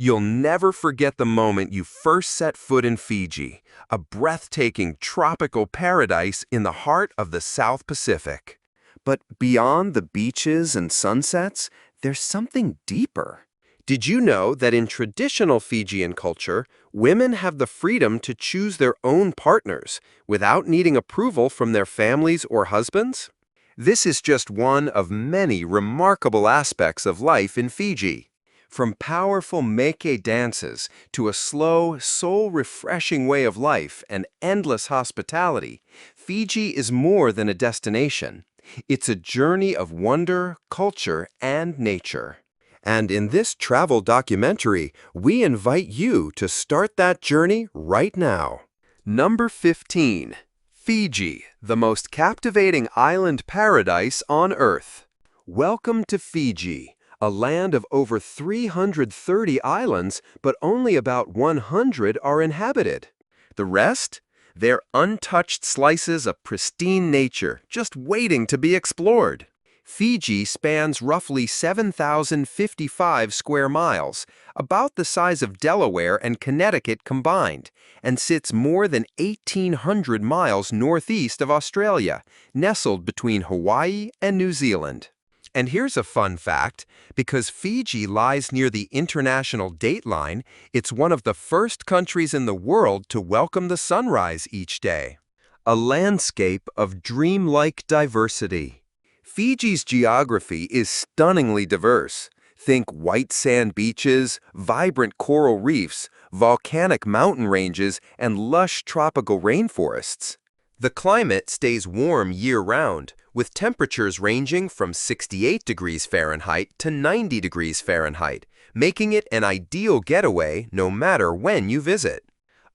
You'll never forget the moment you first set foot in Fiji, a breathtaking tropical paradise in the heart of the South Pacific. But beyond the beaches and sunsets, there's something deeper. Did you know that in traditional Fijian culture, women have the freedom to choose their own partners without needing approval from their families or husbands? This is just one of many remarkable aspects of life in Fiji. From powerful meke dances to a slow, soul-refreshing way of life and endless hospitality, Fiji is more than a destination. It's a journey of wonder, culture, and nature. And in this travel documentary, we invite you to start that journey right now. Number 15. Fiji, the most captivating island paradise on Earth. Welcome to Fiji, a land of over 330 islands, but only about 100 are inhabited. The rest? They're untouched slices of pristine nature, just waiting to be explored. Fiji spans roughly 7,055 square miles, about the size of Delaware and Connecticut combined, and sits more than 1,800 miles northeast of Australia, nestled between Hawaii and New Zealand. And here's a fun fact, because Fiji lies near the international date line, it's one of the first countries in the world to welcome the sunrise each day. A landscape of dreamlike diversity. Fiji's geography is stunningly diverse. Think white sand beaches, vibrant coral reefs, volcanic mountain ranges, and lush tropical rainforests. The climate stays warm year-round, with temperatures ranging from 68 degrees Fahrenheit to 90 degrees Fahrenheit, making it an ideal getaway no matter when you visit.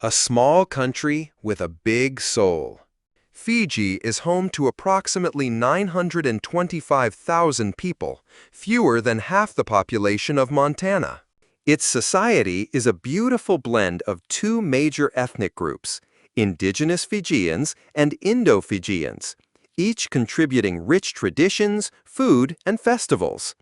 A small country with a big soul. Fiji is home to approximately 925,000 people, fewer than half the population of Montana. Its society is a beautiful blend of two major ethnic groups, Indigenous Fijians and Indo-Fijians, each contributing rich traditions, food, and festivals.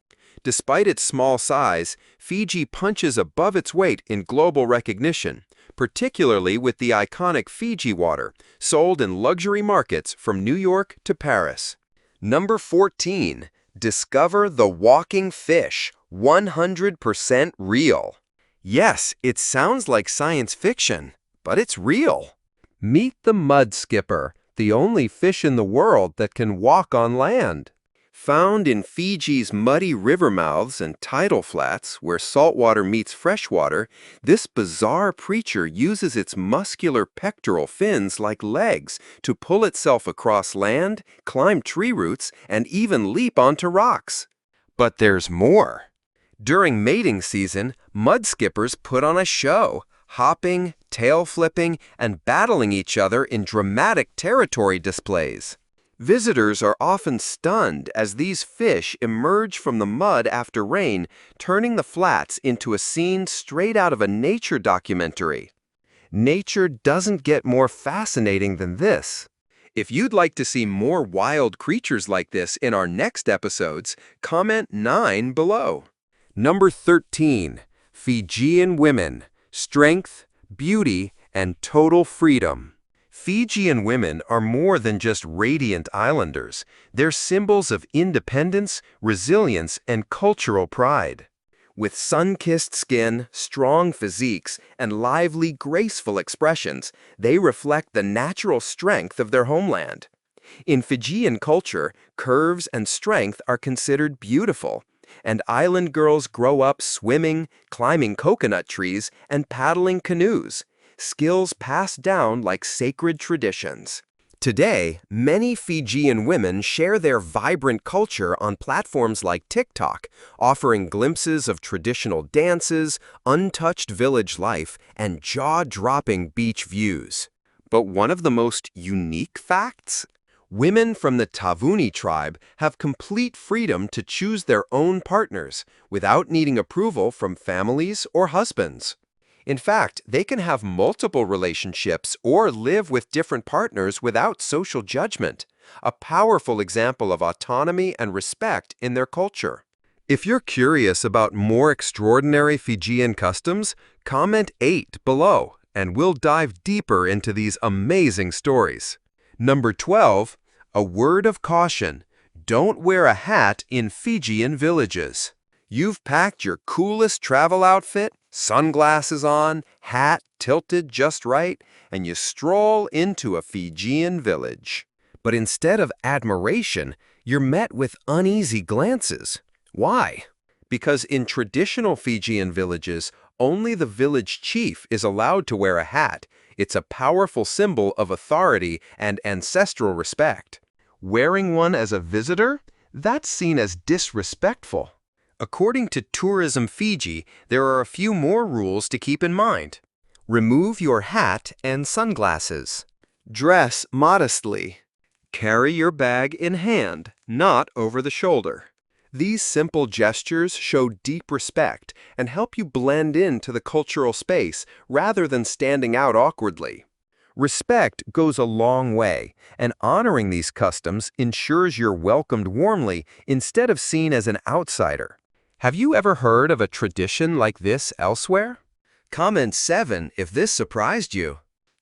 Despite its small size, Fiji punches above its weight in global recognition, particularly with the iconic Fiji water, sold in luxury markets from New York to Paris. Number 14. Discover the walking fish, 100% real. Yes, it sounds like science fiction, but it's real. Meet the mud skipper, the only fish in the world that can walk on land. Found in Fiji's muddy river mouths and tidal flats where saltwater meets freshwater, this bizarre creature uses its muscular pectoral fins like legs to pull itself across land, climb tree roots, and even leap onto rocks. But there's more. During mating season, mud skippers put on a show, hopping, tail flipping, and battling each other in dramatic territory displays. Visitors are often stunned as these fish emerge from the mud after rain, turning the flats into a scene straight out of a nature documentary. Nature doesn't get more fascinating than this. If you'd like to see more wild creatures like this in our next episodes, comment 9 below. Number 13. Fijian women. Strength, beauty, and total freedom. Fijian women are more than just radiant islanders. They're symbols of independence, resilience, and cultural pride. With sun-kissed skin, strong physiques, and lively, graceful expressions, they reflect the natural strength of their homeland. In Fijian culture, curves and strength are considered beautiful, and island girls grow up swimming, climbing coconut trees, and paddling canoes, skills passed down like sacred traditions. Today, many Fijian women share their vibrant culture on platforms like TikTok, offering glimpses of traditional dances, untouched village life, and jaw-dropping beach views. But one of the most unique facts? Women from the Tavuni tribe have complete freedom to choose their own partners without needing approval from families or husbands. In fact, they can have multiple relationships or live with different partners without social judgment, a powerful example of autonomy and respect in their culture. If you're curious about more extraordinary Fijian customs, comment 8 below, and we'll dive deeper into these amazing stories. Number 12, a word of caution. Don't wear a hat in Fijian villages. You've packed your coolest travel outfit, sunglasses on, hat tilted just right, and you stroll into a Fijian village. But instead of admiration, you're met with uneasy glances. Why? Because in traditional Fijian villages, only the village chief is allowed to wear a hat. It's a powerful symbol of authority and ancestral respect. Wearing one as a visitor? That's seen as disrespectful. According to Tourism Fiji, there are a few more rules to keep in mind. Remove your hat and sunglasses. Dress modestly. Carry your bag in hand, not over the shoulder. These simple gestures show deep respect and help you blend into the cultural space rather than standing out awkwardly. Respect goes a long way, and honoring these customs ensures you're welcomed warmly instead of seen as an outsider. Have you ever heard of a tradition like this elsewhere? Comment 7 if this surprised you.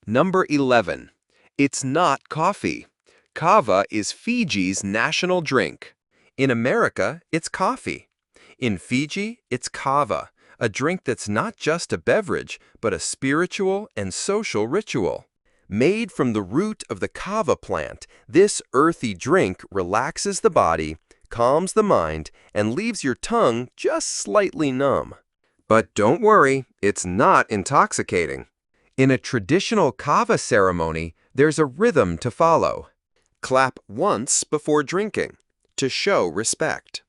Number 11. It's not coffee. Kava is Fiji's national drink. In America, it's coffee. In Fiji, it's kava, a drink that's not just a beverage, but a spiritual and social ritual. Made from the root of the kava plant, this earthy drink relaxes the body, calms the mind, and leaves your tongue just slightly numb. But don't worry, it's not intoxicating. In a traditional kava ceremony, there's a rhythm to follow. Clap once before drinking, to show respect.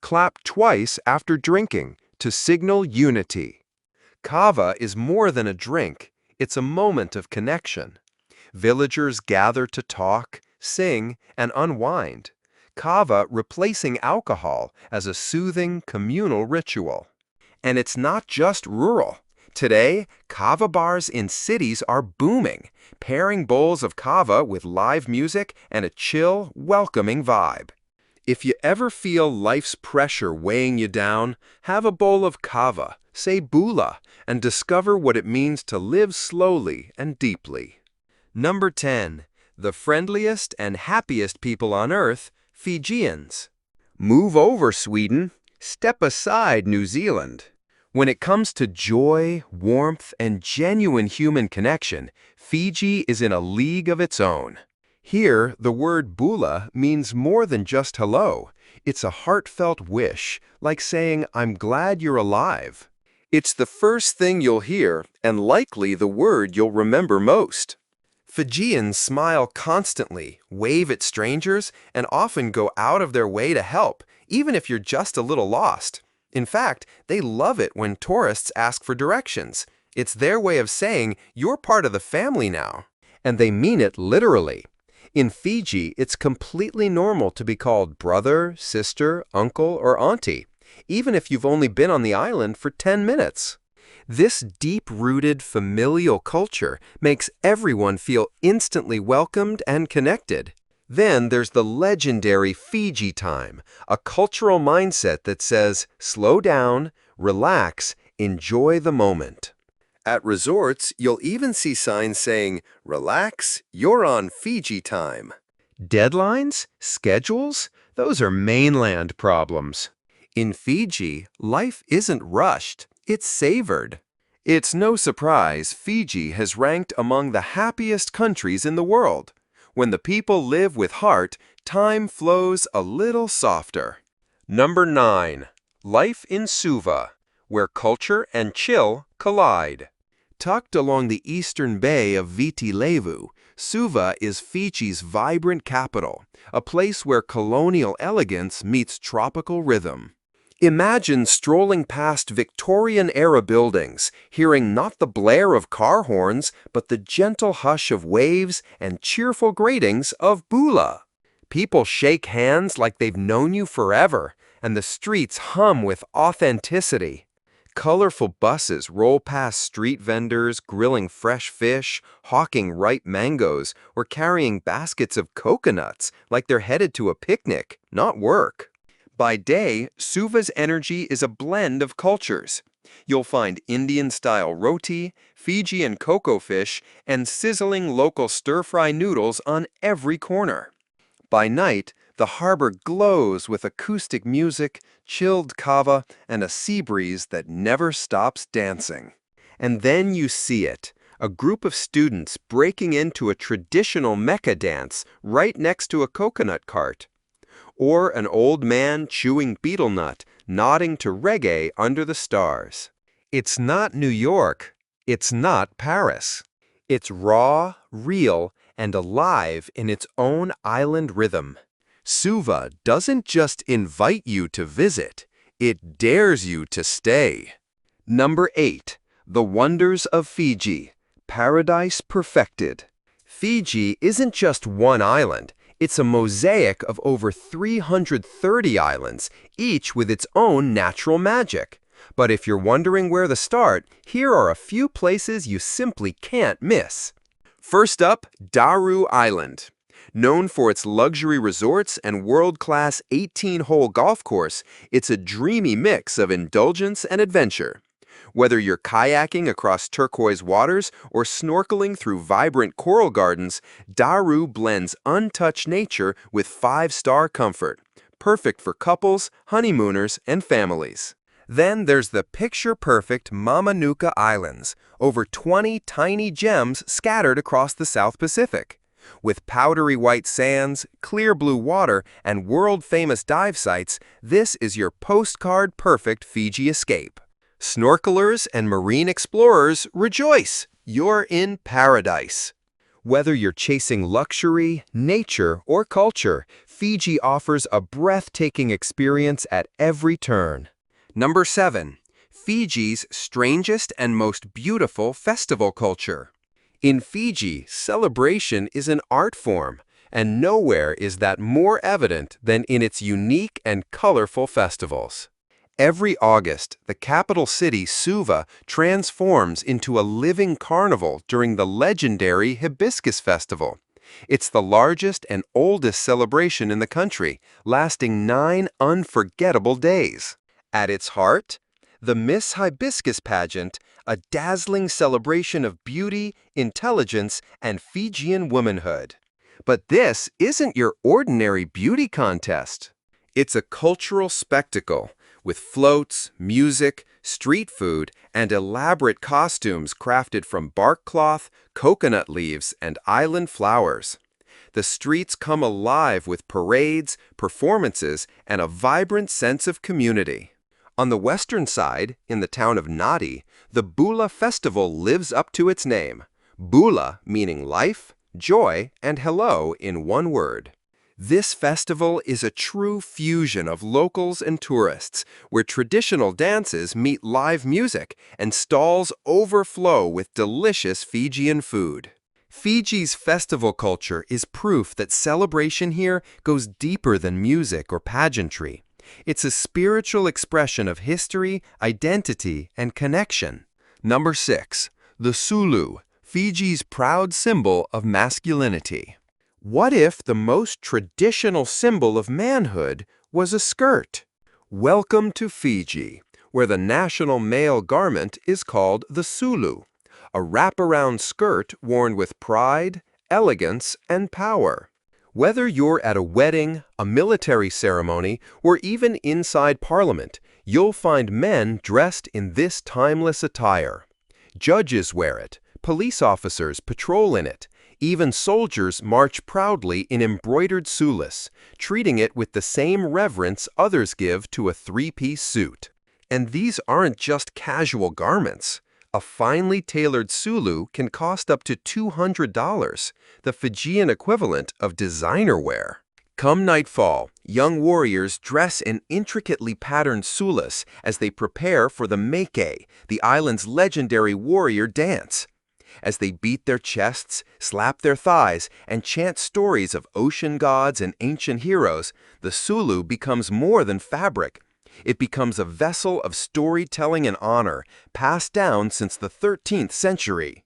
Clap twice after drinking, to signal unity. Kava is more than a drink, it's a moment of connection. Villagers gather to talk, sing, and unwind. Kava replacing alcohol as a soothing communal ritual. And it's not just rural. Today, kava bars in cities are booming, pairing bowls of kava with live music and a chill, welcoming vibe. If you ever feel life's pressure weighing you down, have a bowl of kava, say bula, and discover what it means to live slowly and deeply. Number 10. The friendliest and happiest people on earth, Fijians. Move over, Sweden. Step aside, New Zealand. When it comes to joy, warmth, and genuine human connection, Fiji is in a league of its own. Here, the word bula means more than just hello. It's a heartfelt wish, like saying, I'm glad you're alive. It's the first thing you'll hear, and likely the word you'll remember most. Fijians smile constantly, wave at strangers, and often go out of their way to help, even if you're just a little lost. In fact, they love it when tourists ask for directions. It's their way of saying, you're part of the family now. And they mean it literally. In Fiji, it's completely normal to be called brother, sister, uncle, or auntie, even if you've only been on the island for 10 minutes. This deep-rooted familial culture makes everyone feel instantly welcomed and connected. Then there's the legendary Fiji time, a cultural mindset that says, slow down, relax, enjoy the moment. At resorts, you'll even see signs saying, relax, you're on Fiji time. Deadlines? Schedules? Those are mainland problems. In Fiji, life isn't rushed, it's savored. It's no surprise Fiji has ranked among the happiest countries in the world. When the people live with heart, time flows a little softer. Number 9. Life in Suva, where culture and chill collide. Tucked along the eastern bay of Viti Levu, Suva is Fiji's vibrant capital, a place where colonial elegance meets tropical rhythm. Imagine strolling past Victorian-era buildings, hearing not the blare of car horns, but the gentle hush of waves and cheerful gratings of bula. People shake hands like they've known you forever, and the streets hum with authenticity. Colorful buses roll past street vendors grilling fresh fish, hawking ripe mangoes, or carrying baskets of coconuts like they're headed to a picnic, not work. By day, Suva's energy is a blend of cultures. You'll find Indian-style roti, Fijian cocoa fish, and sizzling local stir-fry noodles on every corner. By night, the harbor glows with acoustic music, chilled kava, and a sea breeze that never stops dancing. And then you see it, a group of students breaking into a traditional Mecca dance right next to a coconut cart. Or an old man chewing betel nut, nodding to reggae under the stars. It's not New York. It's not Paris. It's raw, real, and alive in its own island rhythm. Suva doesn't just invite you to visit, it dares you to stay. Number 8. The Wonders of Fiji. Paradise Perfected. Fiji isn't just one island. It's a mosaic of over 330 islands, each with its own natural magic. But if you're wondering where to start, here are a few places you simply can't miss. First up, Daru Island. Known for its luxury resorts and world-class 18-hole golf course, it's a dreamy mix of indulgence and adventure. Whether you're kayaking across turquoise waters or snorkeling through vibrant coral gardens, Daru blends untouched nature with five-star comfort, perfect for couples, honeymooners, and families. Then there's the picture-perfect Mamanuca Islands, over 20 tiny gems scattered across the South Pacific. With powdery white sands, clear blue water, and world-famous dive sites, this is your postcard-perfect Fiji escape. Snorkelers and marine explorers, rejoice! You're in paradise. Whether you're chasing luxury, nature, or culture, Fiji offers a breathtaking experience at every turn. Number 7. Fiji's strangest and most beautiful festival culture. In Fiji, celebration is an art form, and nowhere is that more evident than in its unique and colorful festivals. Every August, the capital city, Suva, transforms into a living carnival during the legendary Hibiscus Festival. It's the largest and oldest celebration in the country, lasting 9 unforgettable days. At its heart, the Miss Hibiscus pageant, a dazzling celebration of beauty, intelligence, and Fijian womanhood. But this isn't your ordinary beauty contest. It's a cultural spectacle, with floats, music, street food, and elaborate costumes crafted from bark cloth, coconut leaves, and island flowers. The streets come alive with parades, performances, and a vibrant sense of community. On the western side, in the town of Nadi, the Bula Festival lives up to its name. Bula meaning life, joy, and hello in one word. This festival is a true fusion of locals and tourists, where traditional dances meet live music and stalls overflow with delicious Fijian food. Fiji's festival culture is proof that celebration here goes deeper than music or pageantry. It's a spiritual expression of history, identity, and connection. Number 6. The Sulu, Fiji's proud symbol of masculinity. What if the most traditional symbol of manhood was a skirt? Welcome to Fiji, where the national male garment is called the Sulu, a wraparound skirt worn with pride, elegance, and power. Whether you're at a wedding, a military ceremony, or even inside Parliament, you'll find men dressed in this timeless attire. Judges wear it, police officers patrol in it, even soldiers march proudly in embroidered sulis, treating it with the same reverence others give to a three-piece suit. And these aren't just casual garments. A finely tailored sulu can cost up to $200, the Fijian equivalent of designer wear. Come nightfall, young warriors dress in intricately patterned sulis as they prepare for the Meke, the island's legendary warrior dance. As they beat their chests, slap their thighs, and chant stories of ocean gods and ancient heroes, the sulu becomes more than fabric. It becomes a vessel of storytelling and honor, passed down since the 13th century.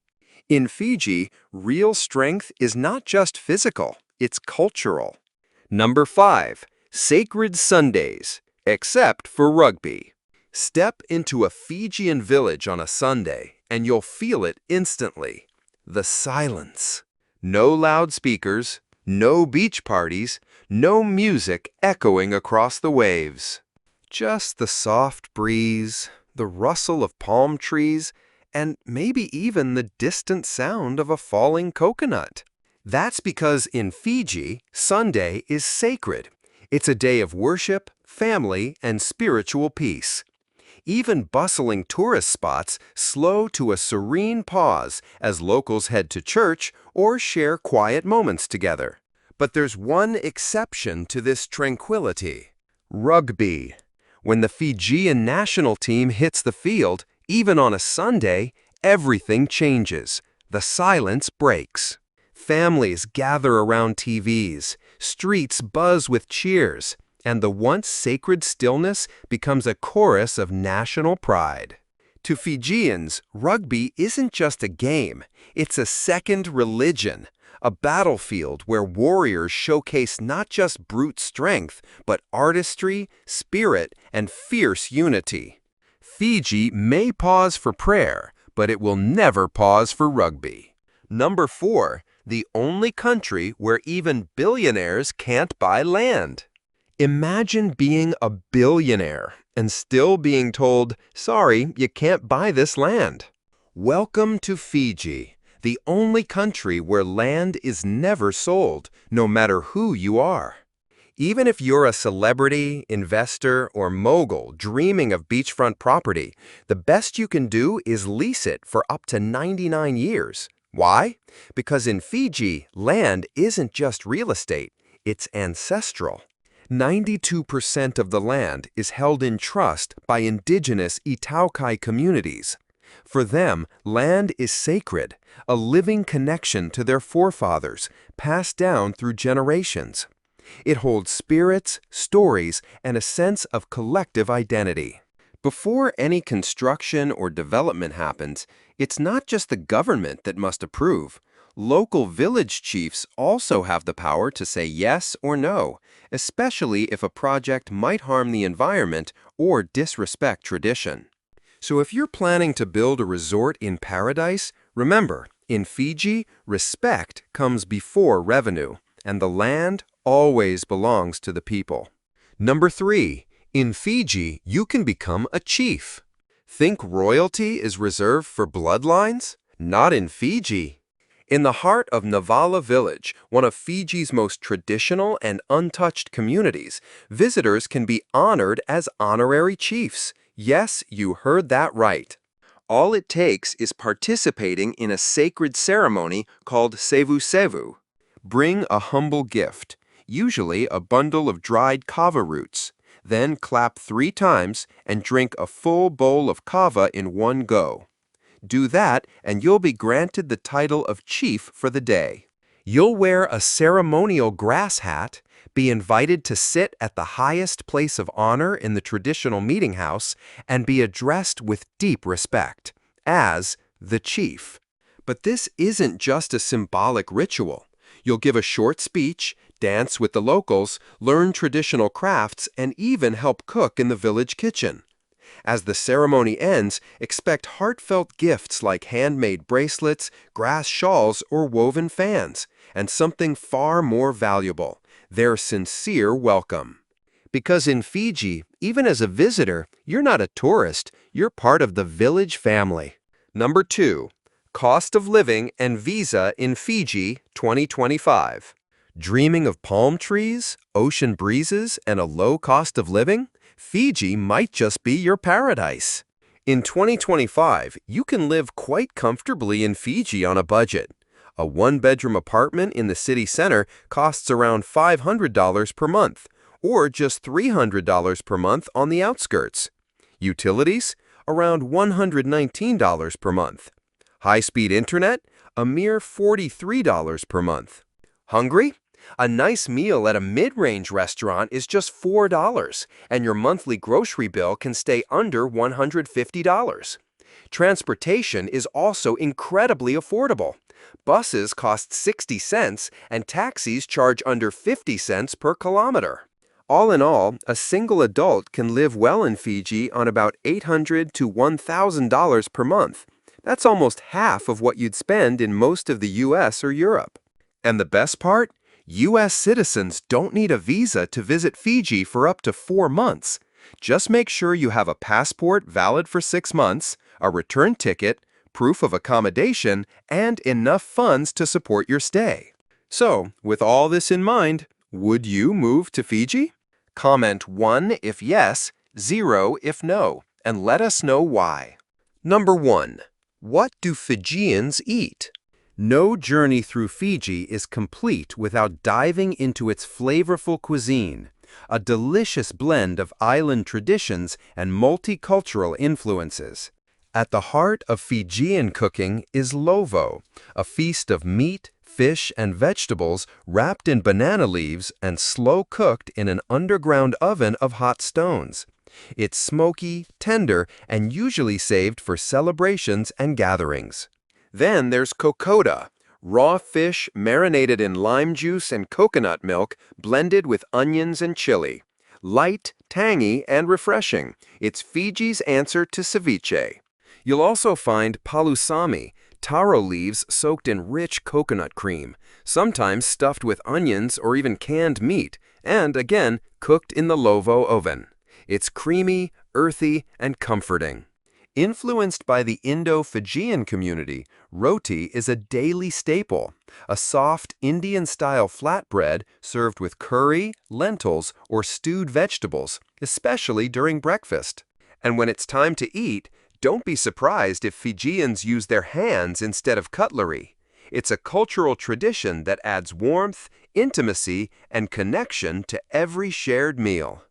In Fiji, real strength is not just physical, it's cultural. Number 5. Sacred Sundays, except for rugby. Step into a Fijian village on a Sunday, and you'll feel it instantly. The silence. No loudspeakers, no beach parties, no music echoing across the waves. Just the soft breeze, the rustle of palm trees, and maybe even the distant sound of a falling coconut. That's because in Fiji, Sunday is sacred. It's a day of worship, family, and spiritual peace. Even bustling tourist spots slow to a serene pause as locals head to church or share quiet moments together. But there's one exception to this tranquility: rugby. When the Fijian national team hits the field, even on a Sunday, everything changes. The silence breaks. Families gather around TVs, streets buzz with cheers, and the once sacred stillness becomes a chorus of national pride. To Fijians, rugby isn't just a game, it's a second religion, a battlefield where warriors showcase not just brute strength, but artistry, spirit, and fierce unity. Fiji may pause for prayer, but it will never pause for rugby. Number 4, the only country where even billionaires can't buy land. Imagine being a billionaire and still being told, sorry, you can't buy this land. Welcome to Fiji, the only country where land is never sold, no matter who you are. Even if you're a celebrity, investor, or mogul dreaming of beachfront property, the best you can do is lease it for up to 99 years. Why? Because in Fiji, land isn't just real estate, it's ancestral. 92% of the land is held in trust by indigenous Itaukai communities. For them, land is sacred, a living connection to their forefathers, passed down through generations. It holds spirits, stories, and a sense of collective identity. Before any construction or development happens, it's not just the government that must approve. Local village chiefs also have the power to say yes or no, especially if a project might harm the environment or disrespect tradition. So if you're planning to build a resort in paradise, remember, in Fiji, respect comes before revenue, and the land always belongs to the people. Number 3, in Fiji, you can become a chief. Think royalty is reserved for bloodlines? Not in Fiji. In the heart of Navala Village, one of Fiji's most traditional and untouched communities, visitors can be honored as honorary chiefs. Yes, you heard that right. All it takes is participating in a sacred ceremony called sevu sevu. Bring a humble gift, usually a bundle of dried kava roots. Then clap 3 times and drink a full bowl of kava in one go. Do that, and you'll be granted the title of chief for the day. You'll wear a ceremonial grass hat, be invited to sit at the highest place of honor in the traditional meeting house, and be addressed with deep respect, as the chief. But this isn't just a symbolic ritual. You'll give a short speech, dance with the locals, learn traditional crafts, and even help cook in the village kitchen. As the ceremony ends, expect heartfelt gifts like handmade bracelets, grass shawls, or woven fans, and something far more valuable, their sincere welcome. Because in Fiji, even as a visitor, you're not a tourist, you're part of the village family. Number 2, cost of living and visa in Fiji 2025. Dreaming of palm trees, ocean breezes, and a low cost of living? Fiji might just be your paradise. In 2025, you can live quite comfortably in Fiji on a budget. A 1-bedroom apartment in the city center costs around $500 per month, or just $300 per month on the outskirts. Utilities? Around $119 per month. High-speed internet? A mere $43 per month. Hungry? A nice meal at a mid-range restaurant is just $4, and your monthly grocery bill can stay under $150. Transportation is also incredibly affordable. Buses cost 60 cents, and taxis charge under 50 cents per kilometer. All in all, a single adult can live well in Fiji on about $800 to $1,000 per month. That's almost half of what you'd spend in most of the US or Europe. And the best part? US citizens don't need a visa to visit Fiji for up to 4 months. Just make sure you have a passport valid for 6 months, a return ticket, proof of accommodation, and enough funds to support your stay. So, with all this in mind, would you move to Fiji? Comment 1 if yes, 0 if no, and let us know why. Number 1. What do Fijians eat? No journey through Fiji is complete without diving into its flavorful cuisine, a delicious blend of island traditions and multicultural influences. At the heart of Fijian cooking is lovo, a feast of meat, fish, and vegetables wrapped in banana leaves and slow-cooked in an underground oven of hot stones. It's smoky, tender, and usually saved for celebrations and gatherings. Then there's kokoda, raw fish marinated in lime juice and coconut milk blended with onions and chili. Light, tangy, and refreshing, it's Fiji's answer to ceviche. You'll also find palusami, taro leaves soaked in rich coconut cream, sometimes stuffed with onions or even canned meat, and again, cooked in the lovo oven. It's creamy, earthy, and comforting. Influenced by the Indo-Fijian community, roti is a daily staple, a soft Indian-style flatbread served with curry, lentils, or stewed vegetables, especially during breakfast. And when it's time to eat, don't be surprised if Fijians use their hands instead of cutlery. It's a cultural tradition that adds warmth, intimacy, and connection to every shared meal.